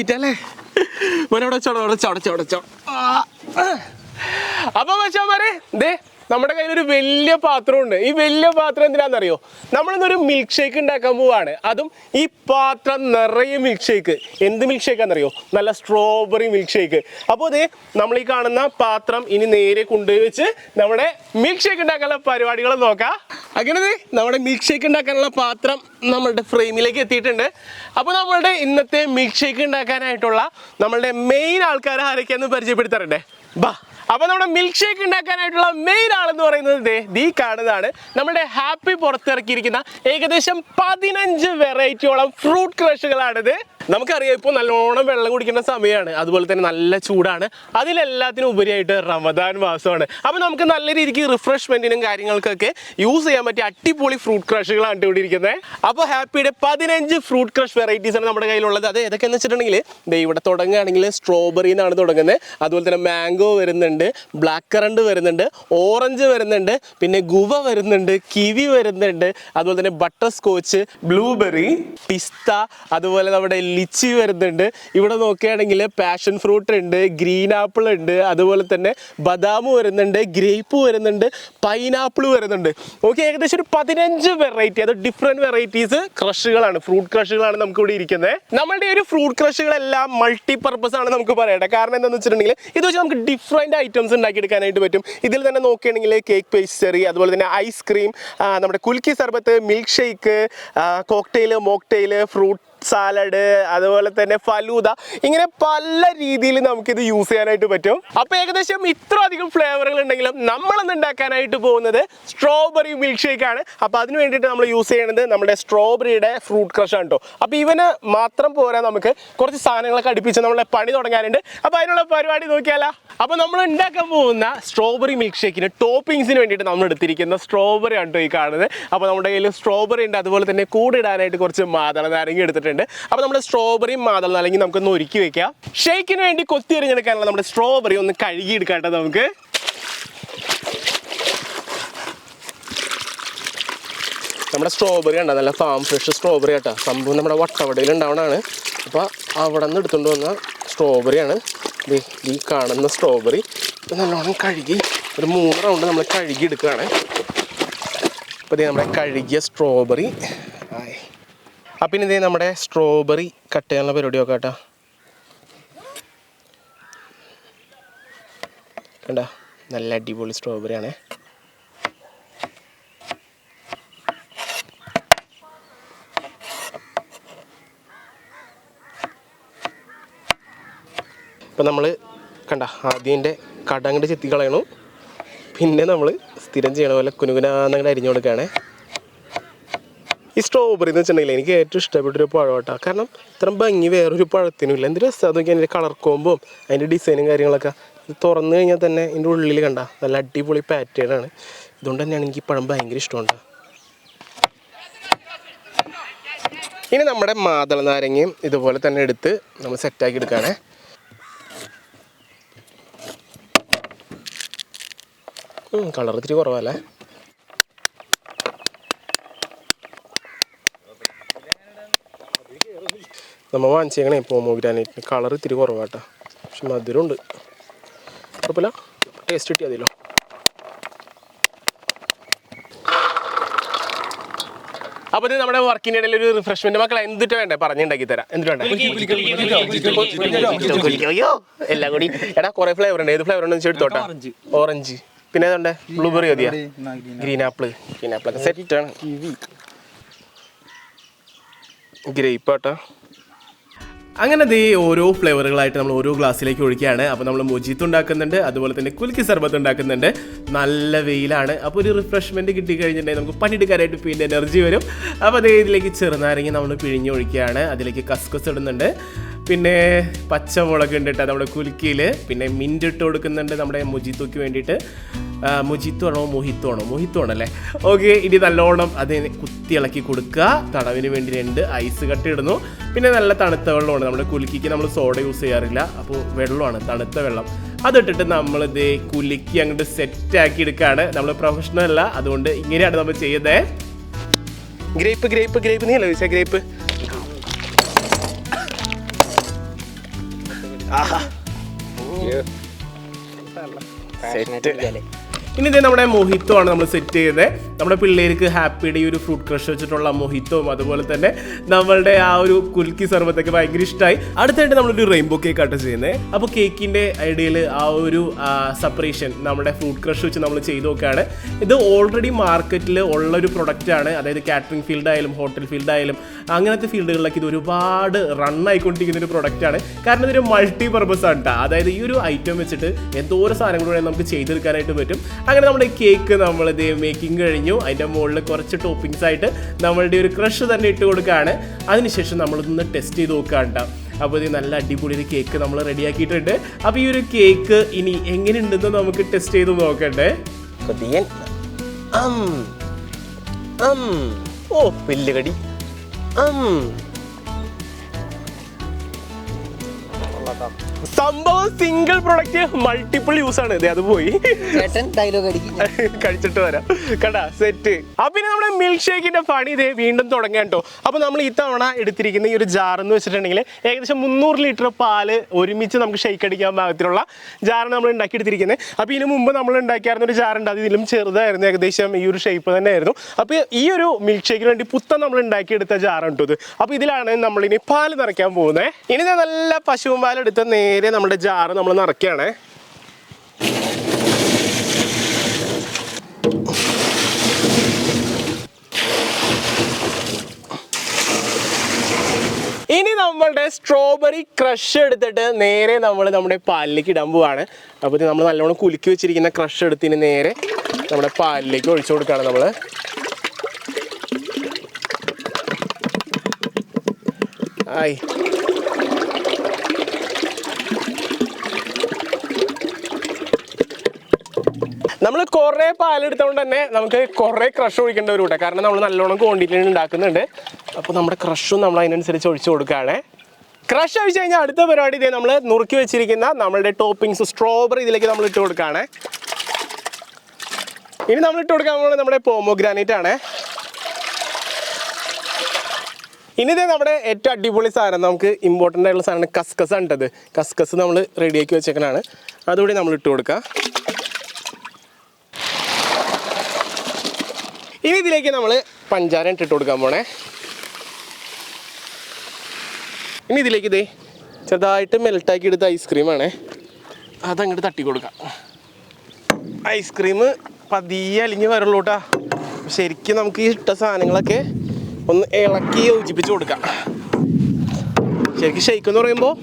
പോയിട്ടല്ലേ അപ്പൊ മച്ചാമാരെ ദേ നമ്മുടെ കയ്യിലൊരു വലിയ പാത്രമുണ്ട്. ഈ വലിയ പാത്രം എന്തിനാണെന്നറിയോ? നമ്മളിന്നൊരു മിൽക്ക് ഷേക്ക് ഉണ്ടാക്കാൻ പോവാണ്. അതും ഈ പാത്രം നിറയെ മിൽക്ക് ഷേക്ക്. എന്ത് മിൽക്ക് ഷേക്കാണെന്നറിയോ? നല്ല സ്ട്രോബെറി മിൽക്ക് ഷേക്ക്. അപ്പോൾ അതേ നമ്മൾ ഈ കാണുന്ന പാത്രം ഇനി നേരെ കൊണ്ടുപോയി വെച്ച് നമ്മുടെ മിൽക്ക് ഷേക്ക് ഉണ്ടാക്കാനുള്ള പരിപാടികൾ നോക്കാം. അങ്ങനെ നമ്മുടെ മിൽക്ക് ഷേക്ക് ഉണ്ടാക്കാനുള്ള പാത്രം നമ്മളുടെ ഫ്രെയിമിലേക്ക് എത്തിയിട്ടുണ്ട്. അപ്പോൾ നമ്മളുടെ ഇന്നത്തെ മിൽക്ക് ഷേക്ക് ഉണ്ടാക്കാനായിട്ടുള്ള നമ്മളുടെ മെയിൻ ആൾക്കാരെ ആരൊക്കെയാന്ന് പരിചയപ്പെടുത്താറുണ്ട്. ബാ. അപ്പോൾ നമ്മുടെ മിൽക്ക് ഷേക്ക് ഉണ്ടാക്കാനായിട്ടുള്ള മെയിൻ ആളെന്ന് പറയുന്നത് ഈ കാണുന്നതാണ്. നമ്മുടെ ഹാപ്പി പുറത്തിറക്കിയിരിക്കുന്ന ഏകദേശം 15 വെറൈറ്റിയോളം ഫ്രൂട്ട് ക്രഷുകളാണിത്. നമുക്കറിയാം ഇപ്പോൾ നല്ലോണം വെള്ളം കുടിക്കുന്ന സമയമാണ്, അതുപോലെ തന്നെ നല്ല ചൂടാണ്. അതിലെല്ലാത്തിനും ഉപരിയായിട്ട് റമദാൻ മാസമാണ്. അപ്പോൾ നമുക്ക് നല്ല രീതിക്ക് റിഫ്രഷ്മെന്റിനും കാര്യങ്ങൾക്കൊക്കെ യൂസ് ചെയ്യാൻ പറ്റിയ അടിപൊളി ഫ്രൂട്ട് ക്രഷുകളാണ് ഇവിടെ ഇരിക്കുന്നത്. അപ്പോൾ ഹാപ്പിയുടെ 15 ഫ്രൂട്ട് ക്രഷ് വെറൈറ്റീസ് ആണ് നമ്മുടെ കയ്യിലുള്ളത്. അത് ഏതൊക്കെയെന്ന് വെച്ചിട്ടുണ്ടെങ്കിൽ ഇവിടെ തുടങ്ങുകയാണെങ്കിൽ സ്ട്രോബെറി എന്നാണ് തുടങ്ങുന്നത്. അതുപോലെ തന്നെ മാംഗോ വരുന്നുണ്ട്, ബ്ലാക്ക് കറണ്ട് വരുന്നുണ്ട്, ഓറഞ്ച് വരുന്നുണ്ട്, പിന്നെ ഗുവ വരുന്നുണ്ട്, കിവി വരുന്നുണ്ട്, അതുപോലെ തന്നെ ബട്ടർ സ്കോച്ച്, ബ്ലൂബെറി, പിസ്ത, അതുപോലെ നമ്മുടെ ലിച്ചി വരുന്നുണ്ട്. ഇവിടെ നോക്കുകയാണെങ്കിൽ പാഷൻ ഫ്രൂട്ട് ഉണ്ട്, ഗ്രീൻ ആപ്പിൾ ഉണ്ട്, അതുപോലെ തന്നെ ബദാം വരുന്നുണ്ട്, ഗ്രേപ്പ് വരുന്നുണ്ട്, പൈനാപ്പിൾ വരുന്നുണ്ട്. ഓക്കെ, ഏകദേശം ഒരു 15 വെറൈറ്റി, അത് ഡിഫറെന്റ് വെറൈറ്റീസ് ക്രഷുകളാണ്, ഫ്രൂട്ട് ക്രഷുകളാണ് നമുക്ക് ഇവിടെ ഇരിക്കുന്നത്. നമ്മളുടെ ഒരു ഫ്രൂട്ട് ക്രഷുകളെല്ലാം മൾട്ടി പർപ്പസ് ആണ് നമുക്ക് പറയട്ടെ. കാരണം എന്താണെന്ന് വെച്ചിട്ടുണ്ടെങ്കിൽ ഇത് വെച്ച് നമുക്ക് ഡിഫറെന്റ് ഐറ്റംസ് ഉണ്ടാക്കിയെടുക്കാനായിട്ട് പറ്റും. ഇതിൽ തന്നെ നോക്കുകയാണെങ്കിൽ കേക്ക് പേസ്ട്രി, അതുപോലെ തന്നെ ഐസ്ക്രീം, നമ്മുടെ kulukki sarbath, milk shake, cocktail, mocktail, fruit salad, അതുപോലെ തന്നെ ഫലൂദ, ഇങ്ങനെ പല രീതിയിൽ നമുക്കിത് യൂസ് ചെയ്യാനായിട്ട് പറ്റും. അപ്പോൾ ഏകദേശം ഇത്ര അധികം ഫ്ലേവറുകൾ ഉണ്ടെങ്കിലും നമ്മളൊന്ന് ഉണ്ടാക്കാനായിട്ട് പോകുന്നത് സ്ട്രോബെറി മിൽക്ക് ഷേക്ക് ആണ്. അപ്പോൾ അതിന് വേണ്ടിയിട്ട് നമ്മൾ യൂസ് ചെയ്യുന്നത് നമ്മുടെ സ്ട്രോബെറിയുടെ ഫ്രൂട്ട് ക്രഷ് ആണ് കേട്ടോ. അപ്പോൾ ഇവന് മാത്രം പോരാ, നമുക്ക് കുറച്ച് സാധനങ്ങളൊക്കെ അടുപ്പിച്ച് നമ്മളെ പണി തുടങ്ങാനുണ്ട്. അപ്പോൾ അതിനുള്ള പരിപാടി നോക്കിയാലോ. അപ്പോൾ നമ്മൾ ഉണ്ടാക്കാൻ പോകുന്ന സ്ട്രോബെറി മിൽക്ക് ഷേക്കിന് ടോപ്പിങ്സിന് വേണ്ടിയിട്ട് നമ്മൾ എടുത്തിരിക്കുന്ന സ്ട്രോബെറി ആണ് കേട്ടോ ഈ കാണുന്നത്. അപ്പോൾ നമ്മുടെ കയ്യിൽ സ്ട്രോബെറി ഉണ്ട്, അതുപോലെ തന്നെ കൂടെ ഇടാനായിട്ട് കുറച്ച് മാതള നാരങ്ങ എടുത്തിട്ടുണ്ട്. അപ്പോൾ നമ്മുടെ സ്ട്രോബെറി മാതള നാരങ്ങ നമുക്കൊന്ന് ഒരുക്കി വെക്കാം. ഷേക്കിന് വേണ്ടി കൊത്തി എറിഞ്ഞെടുക്കാനുള്ള നമ്മുടെ സ്ട്രോബെറി ഒന്ന് കഴുകി എടുക്കാട്ടോ നമുക്ക്. നമ്മുടെ സ്ട്രോബെറി ഉണ്ടോ, നല്ല ഫാം ഫ്രഷ് സ്ട്രോബെറി ആട്ടോ. സംഭവം നമ്മുടെ വട്ടവടയിൽ ഉണ്ടാവണതാണ്. അപ്പോൾ അവിടെ നിന്ന് എടുത്തുകൊണ്ട് വന്ന സ്ട്രോബെറിയാണ് ഈ കാണുന്ന സ്ട്രോബെറി. നല്ലോണം കഴുകി ഒരു 3 റൗണ്ട് നമ്മൾ കഴുകി എടുക്കുകയാണ്. അപ്പോൾ ഇത് നമ്മുടെ കഴുകിയ സ്ട്രോബെറി ആയി. അപ്പം ഇനി ഇതേ നമ്മുടെ സ്ട്രോബെറി കട്ട് ചെയ്യാനുള്ള പരിപാടി നോക്കാം കേട്ടോ. കണ്ട, നല്ല അടിപൊളി സ്ട്രോബെറി ആണ്. ഇപ്പം നമ്മൾ കണ്ട ആദ്യം കട അങ്ങോട്ട് ചെത്തി കളയണു. പിന്നെ നമ്മൾ സ്ഥിരം ചെയ്യണ പോലെ കുനുകുനാന്നങ്ങോട്ട് അരിഞ്ഞു കൊടുക്കുകയാണ്. ഈ സ്ട്രോബെറി എന്ന് വെച്ചിട്ടുണ്ടെങ്കിൽ എനിക്ക് ഏറ്റവും ഇഷ്ടപ്പെട്ടൊരു പഴമാട്ടോ. കാരണം ഇത്രയും ഭംഗി വേറൊരു പഴത്തിനും ഇല്ല. എന്ത് രസം അതൊക്കെ, അതിൻ്റെ കളർ കോമ്പും അതിൻ്റെ ഡിസൈനും കാര്യങ്ങളൊക്കെ. ഇത് തുറന്നു കഴിഞ്ഞാൽ തന്നെ ഇതിൻ്റെ ഉള്ളിൽ കണ്ട നല്ല അടിപൊളി പാറ്റേൺ ആണ്. ഇതുകൊണ്ട് തന്നെയാണ് എനിക്ക് ഈ പഴം ഭയങ്കര ഇഷ്ടമുണ്ട്. ഇനി നമ്മുടെ മാതള നാരങ്ങയും ഇതുപോലെ തന്നെ എടുത്ത് നമ്മൾ സെറ്റാക്കി എടുക്കുകയാണേ. കളർ ഇത്തിരി കുറവല്ലേ. നമ്മൾ വാങ്ങിച്ചേക്കണേ പോമോഗ്രാനൈറ്റിന് കളർ ഇത്തിരി കുറവാട്ടോ, പക്ഷെ മധുരമുണ്ട്. കുഴപ്പമില്ല, ടേസ്റ്റ് കിട്ടിയാൽ മതിയല്ലോ. അപ്പോൾ ഇത് നമ്മുടെ വർക്കിൻ്റെ ഇടയിൽ ഒരു റിഫ്രഷ്മെന്റ്. മക്കളെ എന്തിട്ട് വേണ്ടേ പറഞ്ഞുണ്ടാക്കി തരാം. എന്തിട്ട് വേണ്ടേ? അയ്യോ എല്ലാം കൂടി. എടാ കുറേ ഫ്ലേവർ ഉണ്ട്. ഏത് ഫ്ലേവർ ഉണ്ടെന്ന് എടുത്തോട്ടാ. ഓറഞ്ച്, പിന്നെ ഏതുണ്ട്? ബ്ലൂബെറി മതിയാ? ഗ്രീൻ ആപ്പിളൊക്കെ സെറ്റാണ്. ഗ്രേപ്പ് ആട്ടോ. അങ്ങനെ ദേ ഓരോ ഫ്ലേവറുകളായിട്ട് നമ്മൾ ഓരോ ഗ്ലാസ്സിലേക്ക് ഒഴിക്കുകയാണ്. അപ്പോൾ നമ്മൾ മൊജിത്ത് ഉണ്ടാക്കുന്നുണ്ട്, അതുപോലെ തന്നെ കുൽക്കി സർബത്ത് ഉണ്ടാക്കുന്നുണ്ട്. നല്ല വെയിലാണ്, അപ്പോൾ ഒരു റിഫ്രഷ്മെൻറ്റ് കിട്ടിക്കഴിഞ്ഞിട്ടുണ്ടെങ്കിൽ നമുക്ക് പണിയെടുക്കാനായിട്ട് പിന്നെ എനർജി വരും. അപ്പോൾ അതേ ഇതിലേക്ക് ചെറുനാരങ്ങ നമ്മൾ പിഴിഞ്ഞൊഴിക്കുകയാണ്. അതിലേക്ക് കസ്കസ് ഇടുന്നുണ്ട്, പിന്നെ പച്ചമുളക് ഉണ്ട് കേട്ടോ നമ്മുടെ കുലുക്കിയിൽ, പിന്നെ മിൻറ്റ് ഇട്ട് കൊടുക്കുന്നുണ്ട് നമ്മുടെ മൊജിത്തോയ്ക്ക് വേണ്ടിയിട്ട്. മൊജിത്തോ ആണോ മൊഹിത്തോ ആണല്ലേ. ഓക്കെ, ഇനി നല്ലോണം അതിന് കുത്തി ഇളക്കി കൊടുക്കുക. തണവിന് വേണ്ടി 2 ഐസ് കട്ട് ഇടുന്നു. പിന്നെ നല്ല തണുത്ത വെള്ളമാണ്. നമ്മുടെ കുലുക്കിക്ക് നമ്മൾ സോഡ യൂസ് ചെയ്യാറില്ല, അപ്പോൾ വെള്ളമാണ്, തണുത്ത വെള്ളം. അതിട്ടിട്ട് നമ്മളിത് കുലുക്കി അങ്ങോട്ട് സെറ്റാക്കി എടുക്കുകയാണ്. നമ്മൾ പ്രൊഫഷണൽ അല്ല, അതുകൊണ്ട് ഇങ്ങനെയാണ് നമ്മൾ ചെയ്യുന്നത്. ഗ്രേപ്പ് നീ അല്ല ചോദിച്ചാൽ ഗ്രേപ്പ്. ഇനി ഇതേ നമ്മുടെ മൊഹിത്തോ ആണ് നമ്മൾ സെറ്റ് ചെയ്തത്. നമ്മുടെ പിള്ളേർക്ക് ഹാപ്പിയുടെ ഈ ഒരു ഫ്രൂട്ട് ക്രഷ് വെച്ചിട്ടുള്ള മൊഹിത്തോവും അതുപോലെ തന്നെ നമ്മളുടെ ആ ഒരു കുൽക്കി സർബത്തൊക്കെ ഭയങ്കര ഇഷ്ടമായി. അടുത്തായിട്ട് നമ്മളൊരു റെയിൻബോ കേക്ക് ആയിട്ട് ചെയ്യുന്നത്. അപ്പോൾ കേക്കിൻ്റെ ഇടയിൽ ആ ഒരു സെപ്പറേഷൻ നമ്മുടെ ഫ്രൂട്ട് ക്രഷ് വെച്ച് നമ്മൾ ചെയ്ത് നോക്കുകയാണ്. ഇത് ഓൾറെഡി മാർക്കറ്റിൽ ഉള്ളൊരു പ്രൊഡക്റ്റാണ്. അതായത് കാറ്ററിംഗ് ഫീൽഡ് ആയാലും ഹോട്ടൽ ഫീൽഡ് ആയാലും അങ്ങനത്തെ ഫീൽഡുകളിലൊക്കെ ഇത് ഒരുപാട് റൺ ആയിക്കൊണ്ടിരിക്കുന്ന ഒരു പ്രൊഡക്റ്റാണ്. കാരണം ഇതൊരു മൾട്ടി പർപ്പസ് ആണ് കേട്ടോ. അതായത് ഈ ഒരു ഐറ്റം വെച്ചിട്ട് എന്തോരം സാധനങ്ങൾ നമുക്ക് ചെയ്തെടുക്കാനായിട്ട് പറ്റും. അങ്ങനെ നമ്മുടെ കേക്ക് നമ്മളിത് മേക്കിംഗ് കഴിഞ്ഞു. അതിൻ്റെ മുകളിൽ കുറച്ച് ടോപ്പിങ്സ് ആയിട്ട് നമ്മളുടെ ഒരു ക്രഷ് തന്നെ ഇട്ട് കൊടുക്കുകയാണ്. അതിനുശേഷം നമ്മളിതൊന്ന് ടെസ്റ്റ് ചെയ്ത് നോക്കുകയാണ്. അപ്പോൾ ഇത് നല്ല അടിപൊളി ഒരു കേക്ക് നമ്മൾ റെഡിയാക്കിയിട്ടുണ്ട്. അപ്പോൾ ഈ ഒരു കേക്ക് ഇനി എങ്ങനെയുണ്ടെന്ന് നമുക്ക് ടെസ്റ്റ് ചെയ്ത് നോക്കണ്ടേ. ഓ വലിയ കടി. സംഭവം സിംഗിൾ പ്രൊഡക്റ്റ് മൾട്ടിപ്പിൾ യൂസ് ആണ്. ഇത് അത് പോയി കഴിച്ചിട്ട് വരാം. കണ്ടാ സെറ്റ്. അപ്പൊ ഇനി നമ്മുടെ മിൽക്ക് ഷേക്കിന്റെ പണി ഇതേ വീണ്ടും തുടങ്ങാൻ കേട്ടോ. അപ്പൊ നമ്മൾ ഈ തവണ എടുത്തിരിക്കുന്ന ഈ ഒരു ജാർ എന്ന് വെച്ചിട്ടുണ്ടെങ്കിൽ ഏകദേശം 300 ലിറ്റർ പാല് ഒരുമിച്ച് നമുക്ക് ഷേക്ക് അടിക്കാൻ പാകത്തിലുള്ള ജാറാണ് നമ്മൾ ഉണ്ടാക്കി എടുത്തിരിക്കുന്നത്. അപ്പൊ ഇതിന് മുമ്പ് നമ്മൾ ഉണ്ടാക്കിയായിരുന്ന ഒരു ജാറുണ്ട്. അത് ഇതിലും ചെറുതായിരുന്നു, ഏകദേശം ഈ ഒരു ഷേപ്പ് തന്നെ ആയിരുന്നു. അപ്പൊ ഈ ഒരു മിൽക്ക് ഷേക്കിന് വേണ്ടി പുത്തൻ നമ്മൾ ഉണ്ടാക്കിയെടുത്ത ജാറാണ് കേട്ടോ ഇത്. അപ്പൊ ഇതിലാണ് നമ്മൾ ഇനി പാല് നിറയ്ക്കാൻ പോകുന്നത്. ഇനി നല്ല പശുവും പാലെടുത്ത് നേരെ നമ്മുടെ ജാറ് നമ്മൾ നിറയ്ക്കുകയാണ്. ഇനി നമ്മളുടെ സ്ട്രോബെറി ക്രഷ് എടുത്തിട്ട് നേരെ നമ്മൾ നമ്മുടെ പാലിലേക്ക് ഇടാൻ പോവാണ്. അപ്പോൾ ഇത് നമ്മൾ നല്ലോണം കുലുക്കി വെച്ചിരിക്കുന്ന ക്രഷ് എടുത്തിന് നേരെ നമ്മുടെ പാലിലേക്ക് ഒഴിച്ചു കൊടുക്കുകയാണ് നമ്മൾ. ആയി നമ്മൾ കുറേ പാലെടുത്തോണ്ട് തന്നെ നമുക്ക് കുറേ ക്രഷ് ഒഴിക്കേണ്ട ഒരു കൂട്ടം. കാരണം നമ്മൾ നല്ലോണം ക്വാണ്ടിറ്റിയിൽ ഉണ്ടാക്കുന്നുണ്ട്. അപ്പോൾ നമ്മുടെ ക്രഷും നമ്മൾ അതിനനുസരിച്ച് ഒഴിച്ചു കൊടുക്കുകയാണ്. ക്രഷ് ഒഴിച്ച് കഴിഞ്ഞാൽ അടുത്ത പരിപാടി ഇതേ നമ്മൾ നുറുക്കി വെച്ചിരിക്കുന്ന നമ്മളുടെ ടോപ്പിങ്സ് സ്ട്രോബെറി ഇതിലേക്ക് നമ്മൾ ഇട്ട് കൊടുക്കുകയാണ്. ഇനി നമ്മൾ ഇട്ട് കൊടുക്കാൻ പോകുന്നത് നമ്മുടെ പോമോഗ്രാനൈറ്റ് ആണ്. ഇനി ഇതേ നമ്മുടെ ഏറ്റവും അടിപൊളി സാധനം, നമുക്ക് ഇമ്പോർട്ടൻ്റ് ആയിട്ടുള്ള സാധനമാണ് കസ്കസ് ആണ് ഇട്ടത്. കസ്കസ് നമ്മൾ റെഡിയാക്കി വെച്ചേക്കണാണ്. അതുകൂടി നമ്മൾ ഇട്ട് കൊടുക്കുക. ഇനി ഇതിലേക്ക് നമ്മൾ പഞ്ചാര ഇട്ടിട്ട് കൊടുക്കാൻ പോണേ. ഇനി ഇതിലേക്ക് ഇതേ ചെറുതായിട്ട് മെൽട്ടാക്കി എടുത്ത ഐസ്ക്രീമാണ്. അതങ്ങോട്ട് തട്ടി കൊടുക്കാം. ഐസ്ക്രീം പതിയെ അലിഞ്ഞ് വരുള്ളൂ കേട്ടോ. ശരിക്കും നമുക്ക് ഈ ഇട്ട സാധനങ്ങളൊക്കെ ഒന്ന് ഇളക്കി യോജിപ്പിച്ച് കൊടുക്കാം. ശരിക്കും ഷെയ്ക്ക് എന്ന് പറയുമ്പോൾ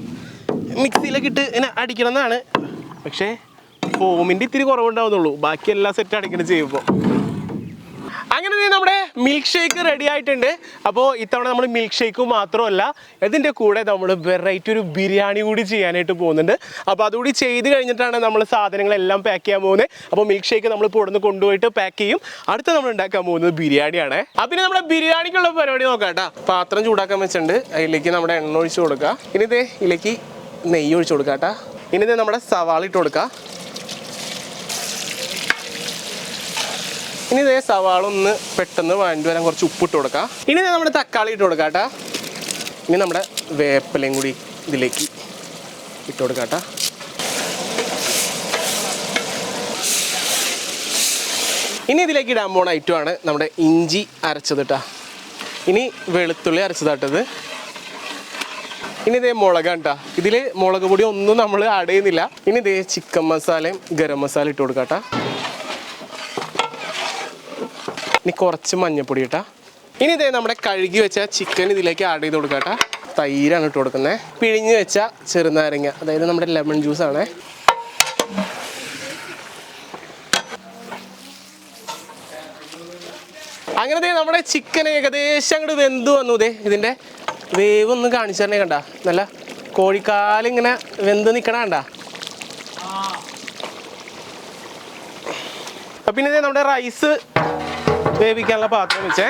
മിക്സിയിലൊക്കെ ഇട്ട് ഇങ്ങനെ അടിക്കണം എന്നാണ്. പക്ഷേ ഫോമിൻ്റെ ഇത്തിരി കുറവുണ്ടാവുന്നുള്ളൂ. ബാക്കി എല്ലാ സെറ്റ് അടിക്കണം ചെയ്യുമ്പോൾ. അങ്ങനെ നമ്മുടെ മിൽക്ക് ഷേക്ക് റെഡി ആയിട്ടുണ്ട്. അപ്പോൾ ഇത്തവണ നമ്മൾ മിൽക്ക് ഷേക്ക് മാത്രമല്ല, ഇതിൻ്റെ കൂടെ നമ്മൾ വെറൈറ്റി ഒരു ബിരിയാണി കൂടി ചെയ്യാനായിട്ട് പോകുന്നുണ്ട്. അപ്പോൾ അതുകൂടി ചെയ്ത് കഴിഞ്ഞിട്ടാണ് നമ്മൾ സാധനങ്ങളെല്ലാം പാക്ക് ചെയ്യാൻ പോകുന്നത്. അപ്പോൾ മിൽക്ക് ഷേക്ക് നമ്മൾ ഇപ്പോൾ ഇവിടുന്ന് കൊണ്ടുപോയിട്ട് പാക്ക് ചെയ്യും. അടുത്ത നമ്മൾ ഉണ്ടാക്കാൻ പോകുന്നത് ബിരിയാണിയാണ്. അപ്പം ഇനി നമ്മുടെ ബിരിയാണിക്കുള്ള പരിപാടി നോക്കാം കേട്ടോ. പാത്രം ചൂടാക്കാൻ വെച്ചിട്ടുണ്ട്. അതിലേക്ക് നമ്മുടെ എണ്ണ ഒഴിച്ച് കൊടുക്കുക. ഇനി ഇതേ ഇതിലേക്ക് നെയ്യ് ഒഴിച്ച് കൊടുക്കുക കേട്ടോ. ഇനി ഇതേ നമ്മുടെ സവാള ഇട്ട് കൊടുക്കുക. ഇനി ഇതേ സവാള ഒന്ന് പെട്ടെന്ന് വഴണ്ടി വരാൻ കുറച്ച് ഉപ്പിട്ട് കൊടുക്കുക. ഇനി നമ്മുടെ തക്കാളി ഇട്ട് കൊടുക്കാം കേട്ടോ. ഇനി നമ്മുടെ വേപ്പിലയും കൂടി ഇതിലേക്ക് ഇട്ട് കൊടുക്കാം കേട്ടോ. ഇനി ഇതിലേക്ക് ഇടാൻ പോകുന്ന ഐറ്റമാണ് നമ്മുടെ ഇഞ്ചി അരച്ചത് കേട്ടോ. ഇനി വെളുത്തുള്ളി അരച്ചതാട്ടത്. ഇനി ഇതേ മുളകാണ് കേട്ടോ. ഇതിൽ മുളക് പൊടി ഒന്നും നമ്മൾ ആഡ് ചെയ്യുന്നില്ല. ഇനി ഇതേ ചിക്കൻ മസാലയും ഗരം മസാല ഇട്ട് കൊടുക്കാം കേട്ടോ. ഇനി കുറച്ച് മഞ്ഞപ്പൊടി ഇട്ടാ. ഇനി ഇതേ നമ്മുടെ കഴുകി വെച്ച ചിക്കൻ ഇതിലേക്ക് ആഡ് ചെയ്ത് കൊടുക്കാം കേട്ടോ. തൈരാണ് ഇട്ട് കൊടുക്കുന്നത്. പിഴിഞ്ഞ് വെച്ച ചെറുനാരങ്ങ, അതായത് നമ്മുടെ ലെമൺ ജ്യൂസാണ്. അങ്ങനെ നമ്മുടെ ചിക്കൻ ഏകദേശം അങ്ങോട്ട് വെന്ത് വന്നു. ഇതേ ഇതിൻ്റെ വേവ് ഒന്ന് കാണിച്ചു തരണേ. കണ്ട നല്ല കോഴിക്കാലിങ്ങനെ വെന്ത് നിൽക്കണ കണ്ട. പിന്നെ ഇതേ നമ്മുടെ റൈസ് വേവിക്കാനുള്ള പാത്രം വെച്ചേ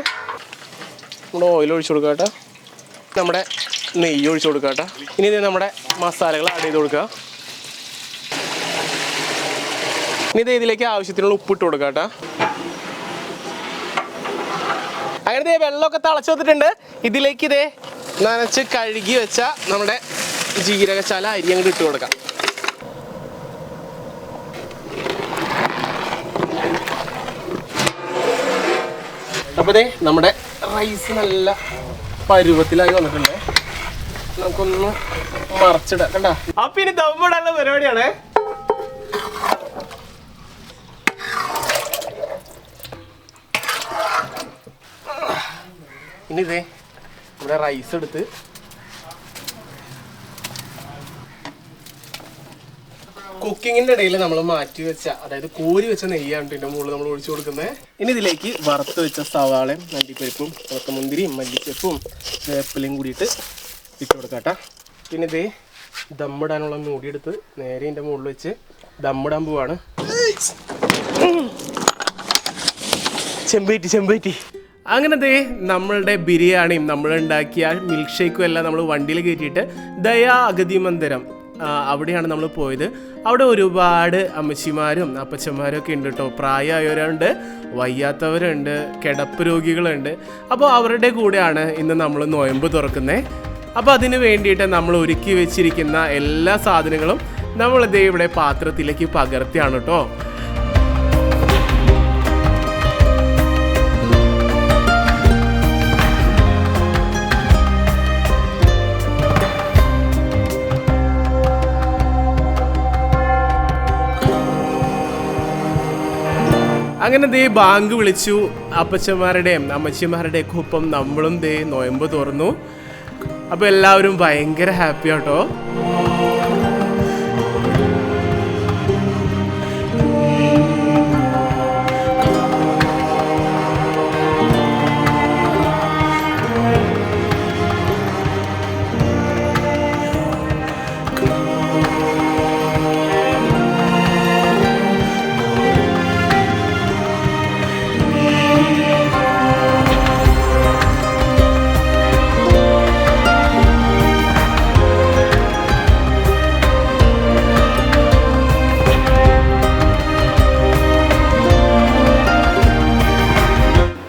നമ്മുടെ ഓയിൽ ഒഴിച്ചു കൊടുക്കുക കേട്ടോ. നമ്മുടെ നെയ്യ് ഒഴിച്ചു കൊടുക്കുക കേട്ടോ. ഇനി ഇത് നമ്മുടെ മസാലകൾ ആഡ് ചെയ്ത് കൊടുക്കുക. ഇനി ഇത് ഇതിലേക്ക് ആവശ്യത്തിനുള്ള ഉപ്പിട്ട് കൊടുക്കുക കേട്ടോ. അങ്ങനെ വെള്ളമൊക്കെ തിളച്ച് വന്നിട്ടുണ്ട്. ഇതിലേക്ക് ഇതേ നനച്ച് കഴുകി വെച്ച നമ്മുടെ ജീരകശാല അരി അങ്ങോട്ട് ഇട്ട് കൊടുക്കാം. അപ്പോൾ ദേ നമ്മുടെ റൈസ് നല്ല പരുവത്തിലായി വന്നിട്ടുണ്ട്. നമുക്കൊന്ന് മറച്ചിടാം കണ്ട. അപ്പൊ ഇനി ദമ്മിടാനുള്ള പരിപാടിയാണ്. ഇനി ഇതേ നമ്മുടെ റൈസ് എടുത്ത് കുക്കിങ്ങിന്റെ ഇടയിൽ നമ്മൾ മാറ്റി വെച്ച, അതായത് കോരി വെച്ച നെയ്യാണ് ഇതിന്റെ മുകളിൽ നമ്മൾ ഒഴിച്ചു കൊടുക്കുന്നത്. ഇനി ഇതിലേക്ക് വറുത്ത് വെച്ച സവാളയും അണ്ടിപ്പരിപ്പും ഉണക്കമുന്തിരിയും മല്ലിച്ചപ്പും വേപ്പിലയും കൂടിയിട്ട് ഇട്ട് കൊടുക്കാട്ടോ. പിന്നെ ഇതേ ദമ്മിടാനുള്ള മൂടിയെടുത്ത് നേരെ ഇതിന്റെ മുകളിൽ വെച്ച് ദമ്മിടാൻ പോവാണ്. ചെമ്പേറ്റി അങ്ങനെ ദേ നമ്മളുടെ ബിരിയാണിയും നമ്മളുണ്ടാക്കിയ മിൽക്ക് ഷേക്കും എല്ലാം നമ്മൾ വണ്ടിയിൽ കയറ്റിയിട്ട് ദയാ അഗതി മന്ദിരം അവിടെയാണ് നമ്മൾ പോയത്. അവിടെ ഒരുപാട് അമ്മച്ചിമാരും അപ്പച്ചന്മാരും ഒക്കെ ഉണ്ട് കേട്ടോ. പ്രായമായവരുണ്ട്, വയ്യാത്തവരുണ്ട്, കിടപ്പ് രോഗികളുണ്ട്. അപ്പോൾ അവരുടെ കൂടെയാണ് ഇന്ന് നമ്മൾ നോയമ്പ് തുറക്കുന്നത്. അപ്പോൾ അതിന് വേണ്ടിയിട്ട് നമ്മൾ ഒരുക്കി വെച്ചിരിക്കുന്ന എല്ലാ സാധനങ്ങളും നമ്മളിതേ ഇവിടെ പാത്രത്തിലേക്ക് പകർത്തിയാണ് കേട്ടോ. അങ്ങനെ ദേ ബാങ്ക് വിളിച്ചു. അപ്പച്ചന്മാരുടെയും അമ്മച്ചിമാരുടെയൊക്കെ ഒപ്പം നമ്മളും ദേ നോയമ്പ് തുറന്നു. അപ്പോൾ എല്ലാവരും ഭയങ്കര ഹാപ്പി ആട്ടോ.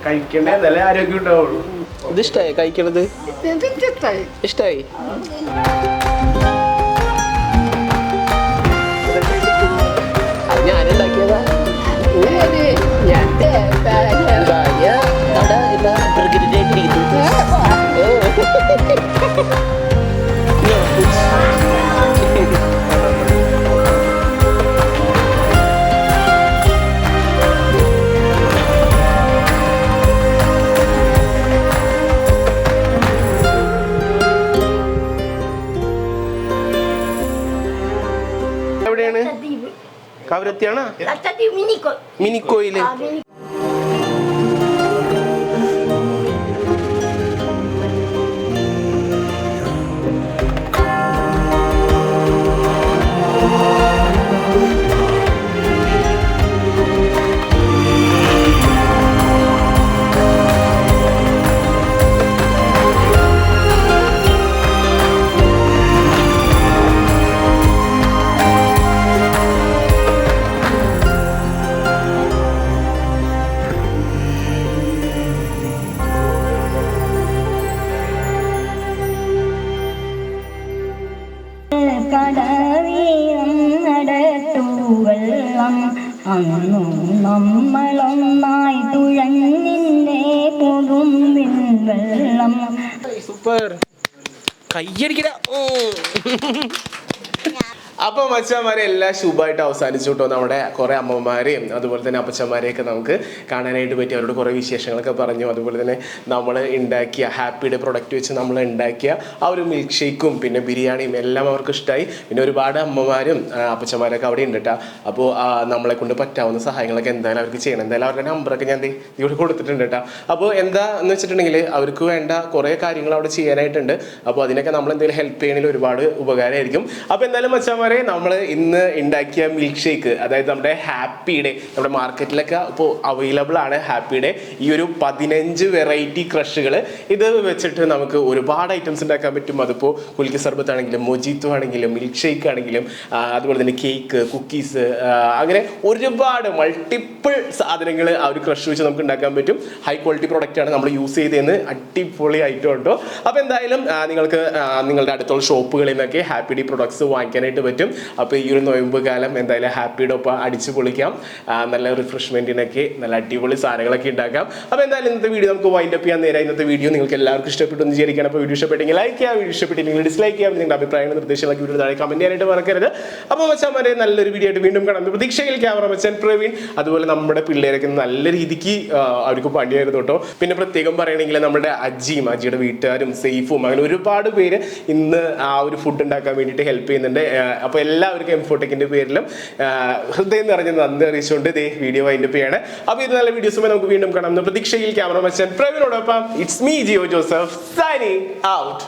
കഴിക്കണ്ടേ, നല്ല ആരോഗ്യം ഉണ്ടാവുള്ളൂ. ഇത് ഇഷ്ടമായി കഴിക്കണത്? ഇഷ്ടമായി. അത് ഞാനുണ്ടാക്കിയതാ. എവിടെയാണ്? കവരത്തിയാണോ? മിനിക്കോയില്. സൂപ്പർ, കയ്യടിക്കട. അപ്പോൾ മച്ചന്മാരെ എല്ലാം ശുഭമായിട്ട് അവസാനിച്ചു കേട്ടോ. നമ്മുടെ കുറേ അമ്മമാരെയും അതുപോലെ തന്നെ അപ്പച്ചന്മാരെയൊക്കെ നമുക്ക് കാണാനായിട്ട് പറ്റി. അവരോട് കുറേ വിശേഷങ്ങളൊക്കെ പറഞ്ഞു. അതുപോലെ തന്നെ നമ്മൾ ഉണ്ടാക്കിയ ഹാപ്പിയുടെ പ്രൊഡക്റ്റ് വെച്ച് നമ്മൾ ഉണ്ടാക്കിയ ആ ഒരു മിൽക്ക് ഷേക്കും പിന്നെ ബിരിയാണിയും എല്ലാം അവർക്ക് ഇഷ്ടമായി. പിന്നെ ഒരുപാട് അമ്മമാരും അപ്പച്ചന്മാരൊക്കെ അവിടെ ഉണ്ട് കേട്ടോ. അപ്പോൾ നമ്മളെ കൊണ്ട് പറ്റാവുന്ന സഹായങ്ങളൊക്കെ എന്തായാലും അവർക്ക് ചെയ്യണം. എന്തായാലും അവരുടെ നമ്പറൊക്കെ ഞാൻ ഇവിടെ കൊടുത്തിട്ടുണ്ട് കേട്ടോ. അപ്പോൾ എന്താണെന്ന് വെച്ചിട്ടുണ്ടെങ്കിൽ അവർക്ക് വേണ്ട കുറേ കാര്യങ്ങൾ അവിടെ ചെയ്യാനായിട്ടുണ്ട്. അപ്പോൾ അതിനൊക്കെ നമ്മൾ എന്തെങ്കിലും ഹെൽപ്പ് ചെയ്യണമെങ്കിൽ ഒരുപാട് ഉപകാരമായിരിക്കും. അപ്പോൾ എന്തായാലും മച്ചന്മാർ മച്ചാമാരെ, നമ്മൾ ഇന്ന് ഉണ്ടാക്കിയ മിൽക്ക് ഷേക്ക്, അതായത് നമ്മുടെ ഹാപ്പിയുടെ, നമ്മുടെ മാർക്കറ്റിലൊക്കെ ഇപ്പോൾ അവൈലബിൾ ആണ് ഹാപ്പിയുടെ ഈ ഒരു 15 വെറൈറ്റി ക്രഷുകൾ. ഇത് വെച്ചിട്ട് നമുക്ക് ഒരുപാട് ഐറ്റംസ് ഉണ്ടാക്കാൻ പറ്റും. അതിപ്പോൾ കുൽക്കി സർബത്ത് ആണെങ്കിലും മൊജിത്തോ ആണെങ്കിലും മിൽക്ക് ഷേക്ക് ആണെങ്കിലും അതുപോലെ തന്നെ കേക്ക്, കുക്കീസ്, അങ്ങനെ ഒരുപാട് മൾട്ടിപ്പിൾ സാധനങ്ങൾ ആ ഒരു ക്രഷ് വെച്ച് നമുക്ക് ഉണ്ടാക്കാൻ പറ്റും. ഹൈ ക്വാളിറ്റി പ്രോഡക്റ്റ് ആണ് നമ്മൾ യൂസ് ചെയ്തതെന്ന്, അടിപൊളി ഐറ്റം ഉണ്ടോ. അപ്പോൾ എന്തായാലും നിങ്ങൾക്ക് നിങ്ങളുടെ അടുത്തുള്ള ഷോപ്പുകളിൽ നിന്നൊക്കെ ഹാപ്പിയുടെ പ്രൊഡക്ട്സ് വാങ്ങിക്കാനായിട്ട് പറ്റും. അപ്പോൾ ഈ ഒരു നൊയമ്പ് കാലം എന്തായാലും ഹാപ്പിയുടെ ഒപ്പം അടിച്ചു പൊളിക്കാം. നല്ല റിഫ്രഷ്മെന്റിനൊക്കെ നല്ല അടിപൊളി സാധനങ്ങളൊക്കെ ഉണ്ടാക്കാം. അപ്പോൾ എന്തായാലും ഇന്നത്തെ വീഡിയോ നമുക്ക് വൈൻഡ് അപ്പ് ചെയ്യാൻ നേരം. ഇന്നത്തെ വീഡിയോ നിങ്ങൾക്ക് എല്ലാവർക്കും ഇഷ്ടപ്പെട്ടു എന്ന് വിചാരിക്കണം. അപ്പോൾ വീഡിയോ ഇഷ്ടപ്പെട്ടെങ്കിൽ ലൈക്ക് ചെയ്യാം, വീഡിയോ ഇഷ്ടപ്പെട്ടില്ലെങ്കിൽ ഡിസ്ലൈക്ക് ചെയ്യാം. നിങ്ങളുടെ അഭിപ്രായങ്ങളും നിർദ്ദേശങ്ങളൊക്കെ വീഡിയോ താഴെ കമന്റ് ചെയ്യാനായിട്ട് മറക്കരുത്. അപ്പോൾ മച്ചാമാരെ, നല്ലൊരു വീഡിയോ ആയിട്ട് വീണ്ടും കാണാം. പ്രതീക്ഷയിൽ ക്യാമറ മച്ചാൻ പ്രവീൺ. അതുപോലെ നമ്മുടെ പിള്ളേരൊക്കെ നല്ല രീതിക്ക് അവർക്ക് പണിയായിരുന്നു കേട്ടോ. പിന്നെ പ്രത്യേകം പറയണമെങ്കിൽ നമ്മുടെ അജിയുടെ വീട്ടുകാരും സേഫും അങ്ങനെ ഒരുപാട് പേര് ഇന്ന് ആ ഒരു ഫുഡ് ഉണ്ടാക്കാൻ വേണ്ടിയിട്ട് ഹെൽപ്പ് ചെയ്യുന്നുണ്ട്. അപ്പോൾ എല്ലാവർക്കും എംഫോടെക്കിന്റെ പേരിലും ഹൃദയം നിറഞ്ഞ നന്ദി അറിയിച്ചുകൊണ്ട് ഇതേ വീഡിയോ വൈൻഡപ്പ് ചെയ്യാണ്. അപ്പോൾ ഇത് നല്ല വീഡിയോസുമായി നമുക്ക് വീണ്ടും കാണാം. പ്രതീക്ഷയിൽ ക്യാമറ മച്ചാൻ പ്രവീണോടൊപ്പം it's me Jio Joseph signing out.